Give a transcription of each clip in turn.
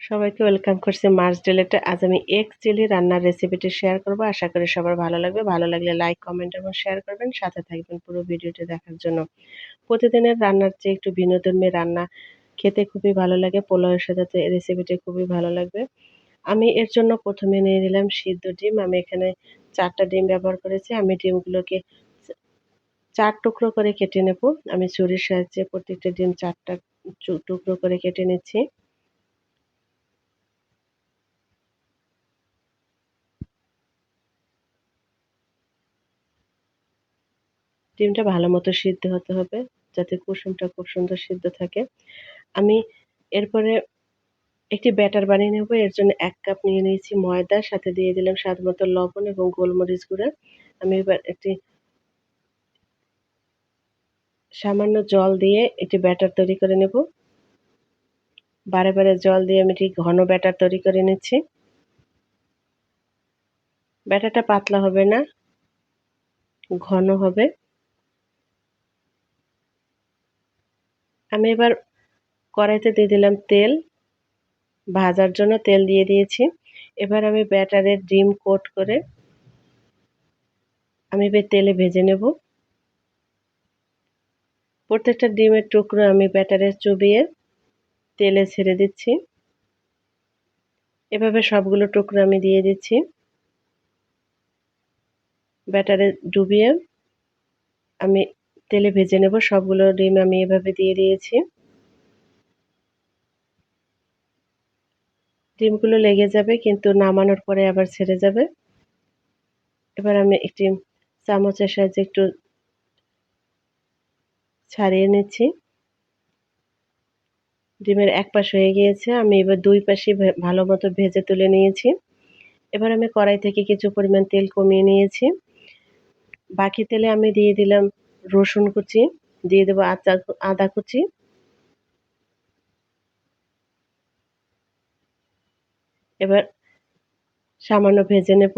সবাইকে ওয়েলকাম করছি মার্চ ডিলেটে। আজ আমি এগ চিলি রান্নার রেসিপিটি শেয়ার করব। আশা করি সবার ভালো লাগবে। ভালো লাগলে লাইক, কমেন্ট এবং শেয়ার করবেন। সাথে থাকবেন পুরো ভিডিওটি দেখার জন্য। প্রতিদিনের রান্নার চেয়ে একটু বিনোদনময় রান্না খেতে খুবই ভালো লাগে। পোলাওয়ের সাথে তো এই রেসিপিটি খুবই ভালো লাগবে। আমি এর জন্য প্রথমে নিয়ে নিলাম সিদ্ধ ডিম। আমি এখানে 4টা ডিম ব্যবহার করেছি। আমি ডিমগুলোকে 4 টুকরো করে কেটে নেব। আমি ছুরির সাহায্যে প্রত্যেকটা ডিম 4টা টুকরো করে কেটে নিচ্ছি। ডিমটা ভালো মতো সিদ্ধ হতে হবে, যাতে কুসুমটা খুব সুন্দর সিদ্ধ থাকে। আমি এরপরে একটি ব্যাটার বানিয়ে নেব। এর জন্য 1 কাপ নিয়ে নিয়েছি ময়দা, সাথে দিয়ে দিলাম স্বাদ মতো লবণ এবং গোলমরিচ গুঁড়া। আমি এবার একটি সামান্য জল দিয়ে একটি ব্যাটার তৈরি করে নেব। বারে বারে জল দিয়ে আমি ঠিক ঘন ব্যাটার তৈরি করে নিচ্ছি। ব্যাটারটা পাতলা হবে না, ঘন হবে। আমি এবার কড়াইতে দিয়ে দিলাম তেল। ভাজার জন্য তেল দিয়ে দিয়েছি। এবার আমি ব্যাটারের ডিম কোট করে আমি এবার তেলে ভেজে নেব। প্রত্যেকটা ডিমের টুকরো আমি ব্যাটারে চুবিয়ে তেলে ছেড়ে দিচ্ছি। এভাবে সবগুলো টুকরো আমি দিয়ে দিচ্ছি। ব্যাটারে ডুবিয়ে আমি তেলে ভেজে নেব। সবগুলো ডিম আমি এভাবে দিয়ে দিয়েছি। ডিমগুলো লেগে যাবে, কিন্তু নামানোর পরে আবার ছেড়ে যাবে। এবার আমি একটি চামচের সাহায্যে একটু ছাড়িয়ে নিচ্ছি। ডিমের এক পাশ হয়ে গিয়েছে। আমি এবার 2 পাশই ভালো মতো ভেজে তুলে নিয়েছি। এবার আমি কড়াই থেকে কিছু পরিমাণ তেল কমিয়ে নিয়েছি। বাকি তেলে আমি দিয়ে দিলাম রসুন কুচি, দিয়ে দেবো আদা কুচি। এবার সামান্য ভেজে নেব।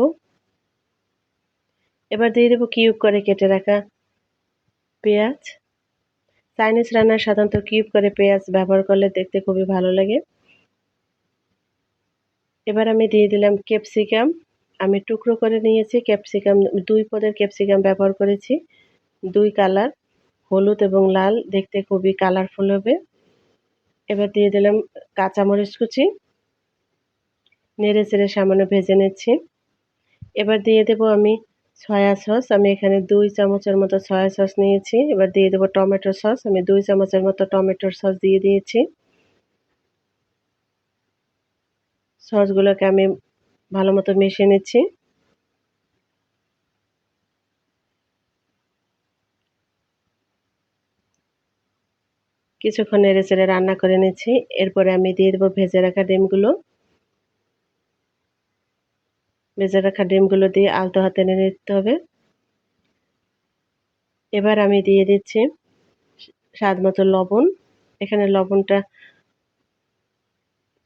এবার দিয়ে দেবো কিউব করে কেটে রাখা পেঁয়াজ। চাইনিজ রান্নায় সাধারণত কিউব করে পেঁয়াজ ব্যবহার করলে দেখতে খুবই ভালো লাগে। এবার আমি দিয়ে দিলাম ক্যাপসিকাম। আমি টুকরো করে নিয়েছি ক্যাপসিকাম, 2 পদের ক্যাপসিকাম ব্যবহার করেছি। 2 কালার, হলুদ এবং লাল, দেখতে খুবই কালারফুল হবে। এবার দিয়ে দিলাম কাঁচামরিচ কুচি, নেড়ে চেড়ে সামান্য ভেজে নিচ্ছি। এবার দিয়ে দেব আমি সয়া সস। আমি এখানে 2 চামচের মতো সয়া সস নিয়েছি। এবার দিয়ে দেব টমেটো সস। আমি 2 চামচের মতো টমেটোর সস দিয়ে দিয়েছি। সসগুলোকে আমি ভালো মতো মিশিয়ে নিচ্ছি। কিছুক্ষণ নেড়ে চেড়ে রান্না করে নিচ্ছি। এরপরে আমি দিয়ে দেব ভেজে রাখা ডিমগুলো। ভেজে রাখা ডিমগুলো দিয়ে আলতো হাতে নেড়ে নিতে হবে। এবার আমি দিয়ে দিচ্ছি স্বাদ মতো লবণ। এখানে লবণটা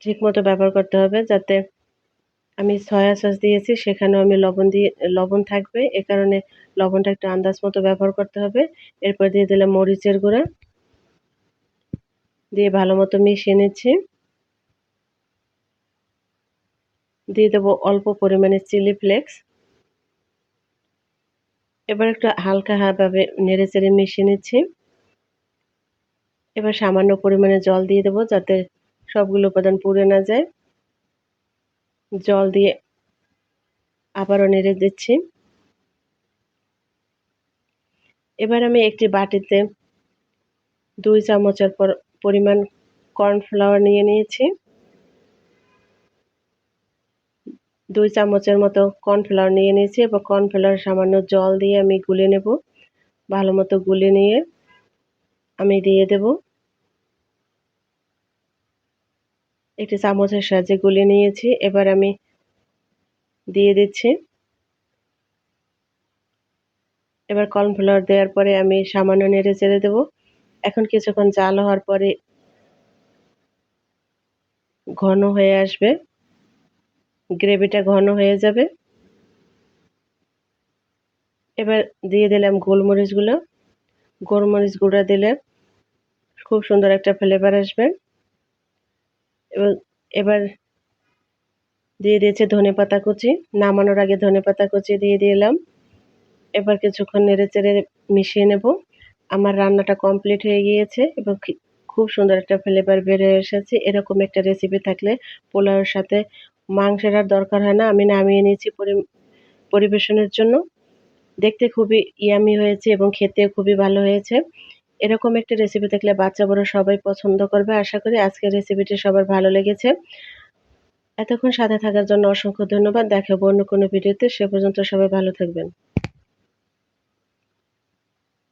ঠিক মতো ব্যবহার করতে হবে, যাতে আমি সয়া সস দিয়েছি সেখানেও আমি লবণ থাকবে। এ কারণে লবণটা একটু আন্দাজ মতো ব্যবহার করতে হবে। এরপর দিয়ে দিলাম মরিচের গুঁড়া, দিয়ে ভালো মতো মিশিয়ে নিচ্ছি। দিয়ে দেবো অল্প পরিমাণে চিলি ফ্লেক্স। এবার একটু হালকা ভাবে নেড়ে চেড়ে মিশিয়ে নিচ্ছি। এবার সামান্য পরিমাণে জল দিয়ে দেবো, যাতে সবগুলো উপাদান পুড়ে না যায়। জল দিয়ে আবারও নেড়ে দিচ্ছি। এবার আমি একটি বাটিতে 2 চামচের পরিমাণ কর্নফ্লাওয়ার নিয়ে নিয়েছি। 2 চামচের মতো কর্নফ্লাওয়ার নিয়ে নিয়েছি এবং কর্নফ্লাওয়ার সামান্য জল দিয়ে আমি গুলে নেব। ভালো মতো গুলে নিয়ে আমি দিয়ে দেব। একটি চামচের সাহায্যে গুলে নিয়েছি। এবার আমি দিয়ে দিচ্ছি। এবার কর্নফ্লাওয়ার দেওয়ার পরে আমি সামান্য নেড়ে চেড়ে দেব। এখন কিছুক্ষণ জাল হওয়ার পরে ঘন হয়ে আসবে, গ্রেভিটা ঘন হয়ে যাবে। এবার দিয়ে দিলাম গোলমরিচ গুঁড়া দিলে খুব সুন্দর একটা ফ্লেভার আসবে। এবং এবার দিয়ে দিয়েছি ধনেপাতা কুচি, নামানোর আগে ধনেপাতা কুচি দিয়ে দিলাম। এবার কিছুক্ষণ নেড়েচেড়ে মিশিয়ে নেব। আমার রান্নাটা কমপ্লিট হয়ে গিয়েছে এবং খুব সুন্দর একটা ফ্লেভার বের হয়ে এসেছে। এরকম একটা রেসিপি থাকলে পোলাওয়ের সাথে মাংসের আর দরকার হয় না। আমি নামিয়ে নিয়েছি পরিবেশনের জন্য। দেখতে খুবই ইয়াম্মি হয়েছে এবং খেতেও খুবই ভালো হয়েছে। এরকম একটা রেসিপি থাকলে বাচ্চা বড় সবাই পছন্দ করবে। আশা করি আজকের রেসিপিটি সবার ভালো লেগেছে। এতক্ষণ সাথে থাকার জন্য অসংখ্য ধন্যবাদ। দেখা হবে অন্য কোনো ভিডিওতে। সে পর্যন্ত সবাই ভালো থাকবেন।